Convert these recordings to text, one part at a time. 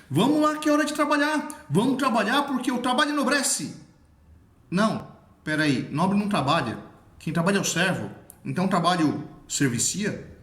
Vamos lá que é hora de trabalhar. Vamos trabalhar porque o trabalho enobrece. Não, peraí, nobre não trabalha. Quem trabalha é o servo. Então trabalho servicia?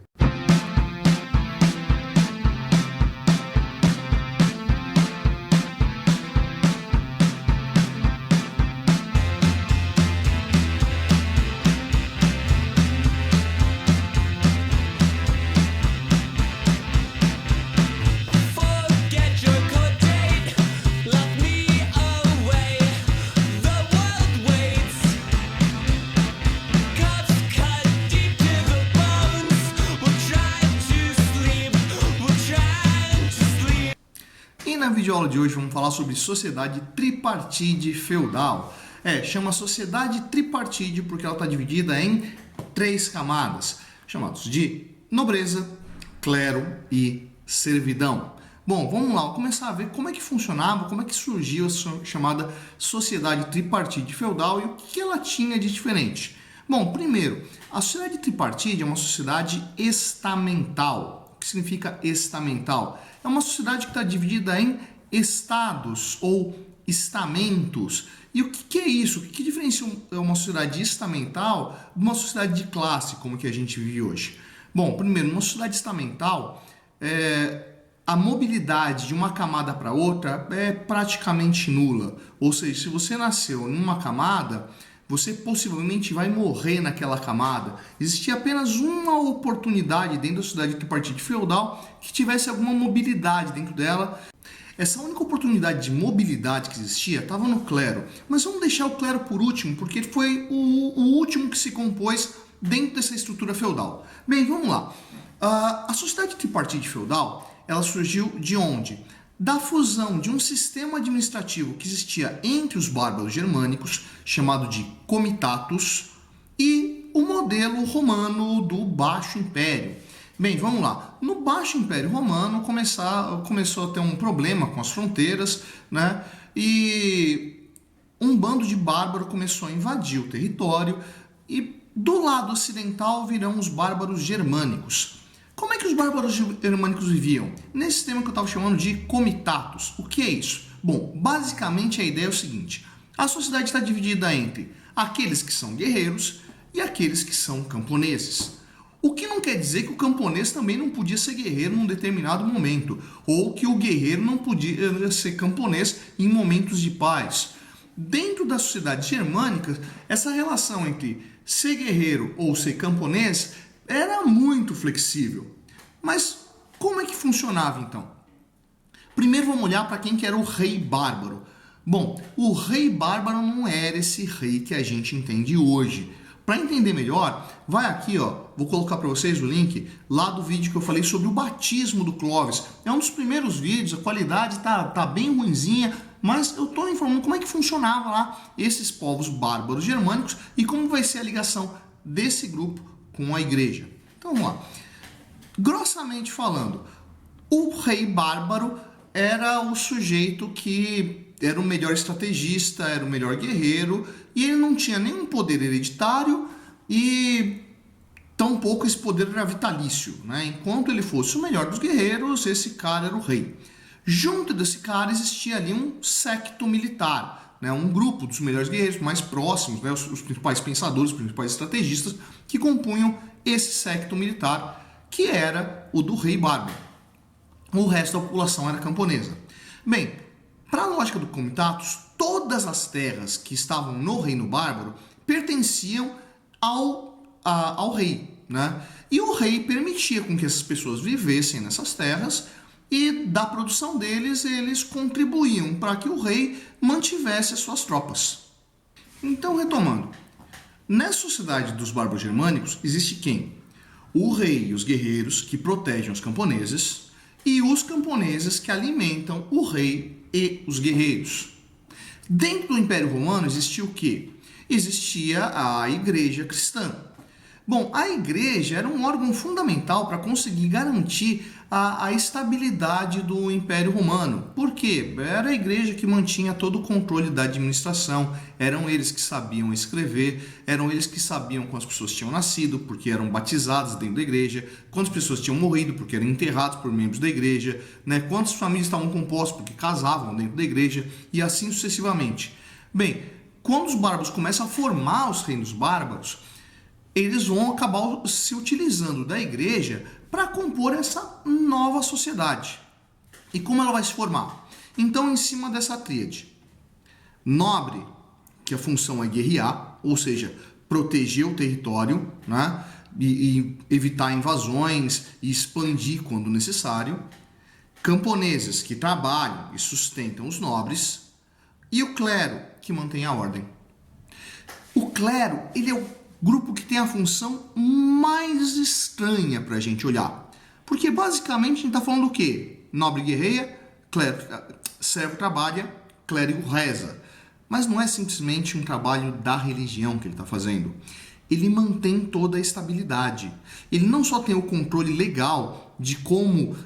E na videoaula de hoje vamos falar sobre sociedade tripartite feudal. Chama sociedade tripartite porque ela está dividida em 3 camadas, chamados de nobreza, clero e servidão. Bom, vamos lá, vamos começar a ver como é que funcionava, como é que surgiu a chamada sociedade tripartite feudal e o que ela tinha de diferente. Bom, primeiro, a sociedade tripartite é uma sociedade estamental. O que significa estamental? É uma sociedade que está dividida em estados ou estamentos. E o que é isso? O que diferencia uma sociedade estamental de uma sociedade de classe, como que a gente vive hoje? Bom, primeiro, numa sociedade estamental, a mobilidade de uma camada para outra é praticamente nula. Ou seja, se você nasceu numa camada, você possivelmente vai morrer naquela camada. Existia apenas uma oportunidade dentro da sociedade tripartite feudal que tivesse alguma mobilidade dentro dela. Essa única oportunidade de mobilidade que existia estava no clero. Mas vamos deixar o clero por último, porque ele foi o último que se compôs dentro dessa estrutura feudal. Bem, vamos lá. A sociedade tripartite feudal, ela surgiu de onde? Da fusão de um sistema administrativo que existia entre os bárbaros germânicos, chamado de comitatus, e o modelo romano do Baixo Império. Bem, vamos lá. No Baixo Império Romano começou a ter um problema com as fronteiras, né? E um bando de bárbaros começou a invadir o território e do lado ocidental virão os bárbaros germânicos. Como é que os bárbaros germânicos viviam? Nesse sistema que eu estava chamando de comitatus. O que é isso? Bom, basicamente a ideia é o seguinte. A sociedade está dividida entre aqueles que são guerreiros e aqueles que são camponeses. O que não quer dizer que o camponês também não podia ser guerreiro num determinado momento, ou que o guerreiro não podia ser camponês em momentos de paz. Dentro da sociedade germânica, essa relação entre ser guerreiro ou ser camponês era muito flexível. Mas como é que funcionava então? Primeiro vamos olhar para quem que era o rei bárbaro. Bom, o rei bárbaro não era esse rei que a gente entende hoje. Para entender melhor, vai aqui, vou colocar para vocês o link lá do vídeo que eu falei sobre o batismo do Clovis. É um dos primeiros vídeos, a qualidade tá bem ruinzinha, mas eu estou informando como é que funcionava lá esses povos bárbaros germânicos e como vai ser a ligação desse grupo com a igreja. Então vamos lá. Grossamente falando, o rei bárbaro era o sujeito que era o melhor estrategista, era o melhor guerreiro, e ele não tinha nenhum poder hereditário e tampouco esse poder era vitalício, né? Enquanto ele fosse o melhor dos guerreiros, esse cara era o rei. Junto desse cara existia ali um séquito militar, né? Um grupo dos melhores guerreiros mais próximos, né? Os principais pensadores, os principais estrategistas que compunham esse séquito militar, que era o do rei bárbaro. O resto da população era camponesa. Bem, para a lógica do comitatus, todas as terras que estavam no reino bárbaro pertenciam ao rei, né? E o rei permitia com que essas pessoas vivessem nessas terras e da produção deles eles contribuíam para que o rei mantivesse as suas tropas. Então, retomando, nessa sociedade dos bárbaros germânicos existe quem? O rei e os guerreiros que protegem os camponeses e os camponeses que alimentam o rei e os guerreiros. Dentro do Império Romano existia o quê? Existia a igreja cristã. Bom, a igreja era um órgão fundamental para conseguir garantir a estabilidade do Império Romano. Por quê? Era a igreja que mantinha todo o controle da administração, eram eles que sabiam escrever, eram eles que sabiam quantas pessoas tinham nascido, porque eram batizadas dentro da igreja, quantas pessoas tinham morrido, porque eram enterrados por membros da igreja, né? Quantas famílias estavam compostas, porque casavam dentro da igreja, e assim sucessivamente. Bem, quando os bárbaros começam a formar os reinos bárbaros, eles vão acabar se utilizando da igreja para compor essa nova sociedade. E como ela vai se formar? Então, em cima dessa tríade, nobre, que a função é guerrear, ou seja, proteger o território, né? E evitar invasões e expandir quando necessário. Camponeses, que trabalham e sustentam os nobres. E o clero, que mantém a ordem. O clero, ele é o grupo que tem a função mais estranha para a gente olhar. Porque basicamente a gente está falando do quê? Nobre guerreia, servo trabalha, clérigo reza. Mas não é simplesmente um trabalho da religião que ele está fazendo. Ele mantém toda a estabilidade. Ele não só tem o controle legal de como...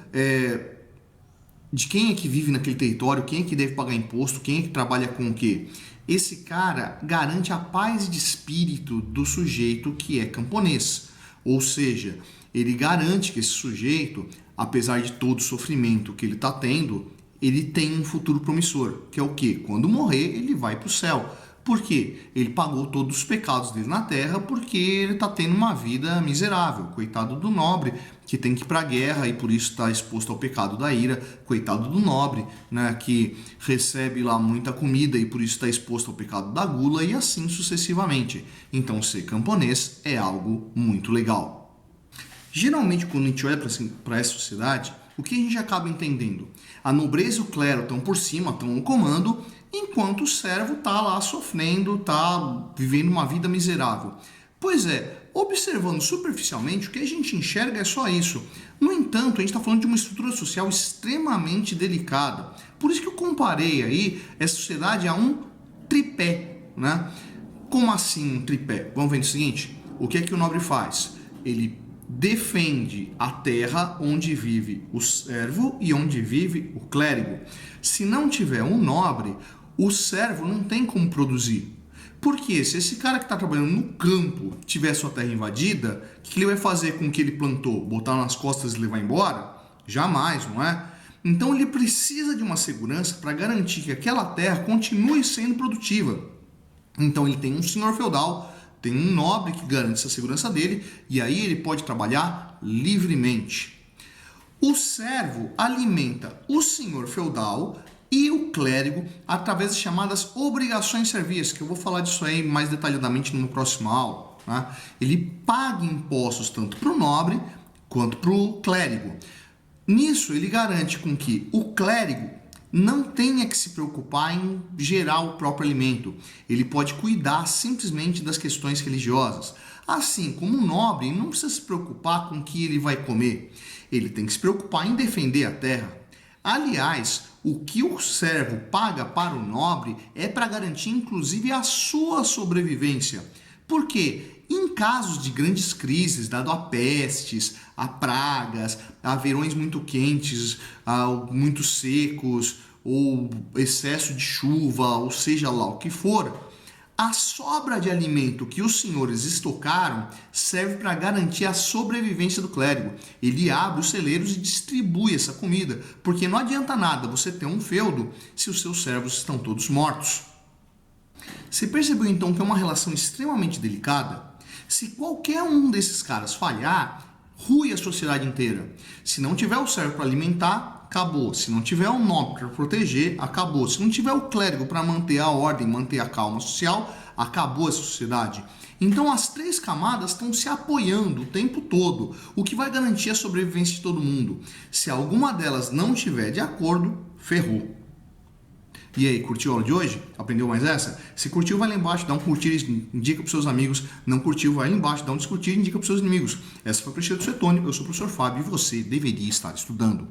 de quem é que vive naquele território, quem é que deve pagar imposto, quem é que trabalha com o quê. Esse cara garante a paz de espírito do sujeito que é camponês. Ou seja, ele garante que esse sujeito, apesar de todo o sofrimento que ele está tendo, ele tem um futuro promissor, que é o quê? Quando morrer, ele vai para o céu. Por quê? Ele pagou todos os pecados dele na terra porque ele está tendo uma vida miserável. Coitado do nobre, que tem que ir para a guerra e por isso está exposto ao pecado da ira. Coitado do nobre, né, que recebe lá muita comida e por isso está exposto ao pecado da gula e assim sucessivamente. Então ser camponês é algo muito legal. Geralmente quando a gente olha para essa sociedade, o que a gente acaba entendendo? A nobreza e o clero estão por cima, estão no comando, enquanto o servo está lá sofrendo, está vivendo uma vida miserável. Pois é, observando superficialmente, o que a gente enxerga é só isso. No entanto, a gente está falando de uma estrutura social extremamente delicada. Por isso que eu comparei aí essa sociedade a um tripé, né? Como assim um tripé? Vamos ver o seguinte, o que é que o nobre faz? Ele defende a terra onde vive o servo e onde vive o clérigo. Se não tiver um nobre, o servo não tem como produzir. Porque se esse cara que está trabalhando no campo tiver sua terra invadida, o que ele vai fazer com o que ele plantou? Botar nas costas e levar embora? Jamais, não é? Então ele precisa de uma segurança para garantir que aquela terra continue sendo produtiva. Então ele tem um senhor feudal, tem um nobre que garante essa segurança dele, e aí ele pode trabalhar livremente. O servo alimenta o senhor feudal e o clérigo através das chamadas obrigações serviçais, que eu vou falar disso aí mais detalhadamente no próximo aula. Né? Ele paga impostos tanto para o nobre quanto para o clérigo. Nisso ele garante com que o clérigo não tenha que se preocupar em gerar o próprio alimento. Ele pode cuidar simplesmente das questões religiosas. Assim como o nobre não precisa se preocupar com o que ele vai comer. Ele tem que se preocupar em defender a terra. Aliás, o que o servo paga para o nobre é para garantir inclusive a sua sobrevivência. Por quê? Em casos de grandes crises, dado a pestes, a pragas, a verões muito quentes, muito secos, ou excesso de chuva, ou seja lá o que for, a sobra de alimento que os senhores estocaram serve para garantir a sobrevivência do clérigo. Ele abre os celeiros e distribui essa comida, porque não adianta nada você ter um feudo se os seus servos estão todos mortos. Você percebeu então que é uma relação extremamente delicada? Se qualquer um desses caras falhar, rui a sociedade inteira. Se não tiver o servo para alimentar, acabou. Se não tiver o nobre para proteger, acabou. Se não tiver o clérigo para manter a ordem, manter a calma social, acabou a sociedade. Então as três camadas estão se apoiando o tempo todo, o que vai garantir a sobrevivência de todo mundo. Se alguma delas não estiver de acordo, ferrou. E aí, curtiu a aula de hoje? Aprendeu mais essa? Se curtiu, vai lá embaixo, dá um curtir, indica para os seus amigos. Não curtiu, vai lá embaixo, dá um descurtir e indica para os seus inimigos. Essa foi a Cristina do Cetone, eu sou o professor Fábio e você deveria estar estudando.